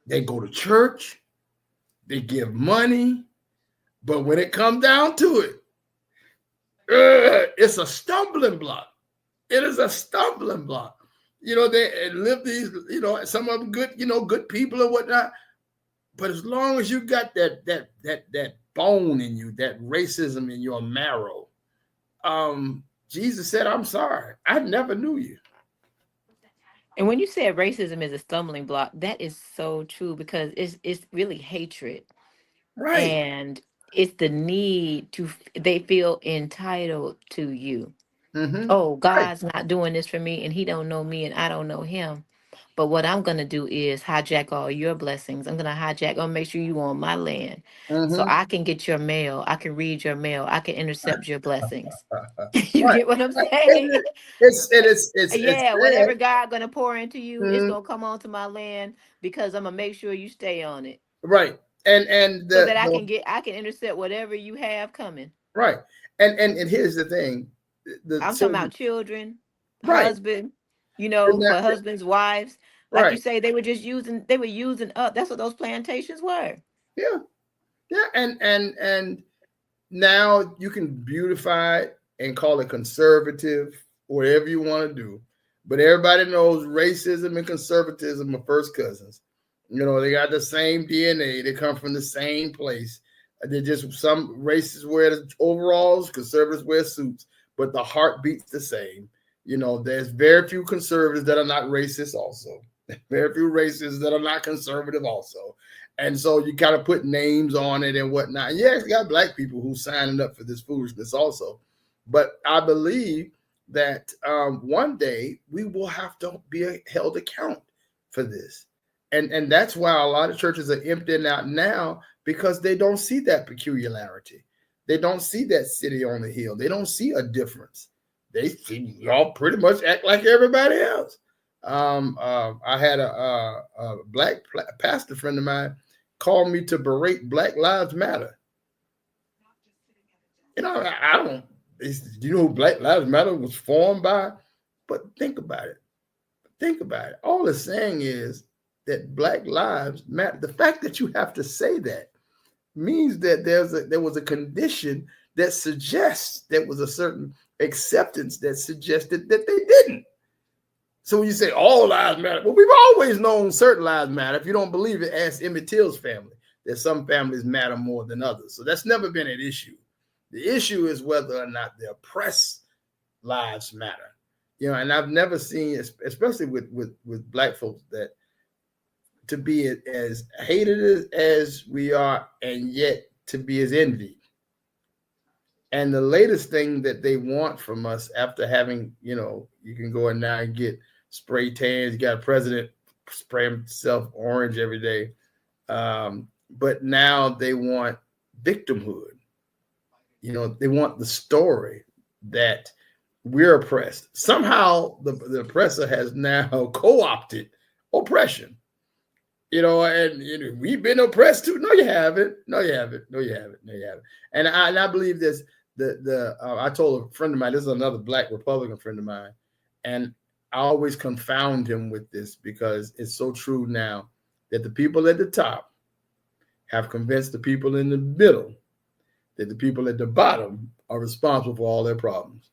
They go to church, they give money, but when it comes down to it, it's a stumbling block. It is a stumbling block. They live these, some of them good, good people and whatnot. But as long as you got that bone in you, that racism in your marrow, Jesus said, "I'm sorry, I never knew you." And when you said racism is a stumbling block, that is so true because it's really hatred, Right. and it's the need to they feel entitled to you. Mm-hmm. Oh, Right. God's not doing this for me and he don't know me and I don't know him. But what I'm going to do is hijack all your blessings. I'm going to I'm going to make sure you on my land so Mm-hmm. I can get your mail. I can read your mail. I can intercept your blessings. You Right. get what I'm And saying? it's Yeah, sad. whatever God going to pour into you, it's Mhm. going to come onto my land because I'm going to make sure you stay on it Right. And so the, that the I can intercept whatever you have coming. right. And here's the thing. The I'm so talking about children, right. husband, And that, for husbands, wives. Like you right. say, they were using up. That's what those plantations were. Yeah. Yeah. And now you can beautify it and call it conservative, whatever you want to do. But everybody knows racism and conservatism are first cousins. They got the same DNA. They come from the same place. They're just some races wear the overalls, conservatives wear suits, but the heart beats the same. There's very few conservatives that are not racist, also. Very few racists that are not conservative, also. And so you kind of put names on it and whatnot. Yeah, you got black people who signing up for this foolishness also. But I believe that one day we will have to be held account for this. And that's why a lot of churches are emptying out now because they don't see that peculiarity. They don't see that city on the hill. They don't see a difference. They see y'all pretty much act like everybody else. I had a black pastor friend of mine called me to berate Black Lives Matter. I don't. Do you know who Black Lives Matter was formed by? But think about it. Think about it. All it's saying is that Black lives matter. The fact that you have to say that means that there was a condition that suggests there was a certain acceptance that suggested that they didn't. So when you say all lives matter, well, we've always known certain lives matter. If you don't believe it, ask Emmett Till's family. That some families matter more than others. So that's never been an issue. The issue is whether or not the oppressed lives matter. And I've never seen, especially with black folks, that to be as hated as we are, and yet to be as envied. And the latest thing that they want from us after having, you can go in now and get spray tans. You got a president spray himself orange every day. But now they want victimhood. They want the story that we're oppressed. Somehow the oppressor has now co-opted oppression. And we've been oppressed too. No, you haven't. No, you haven't. No, you haven't. No, you haven't. And I believe this. I told a friend of mine. This is another black Republican friend of mine, and I always confound him with this because it's so true now that the people at the top have convinced the people in the middle that the people at the bottom are responsible for all their problems.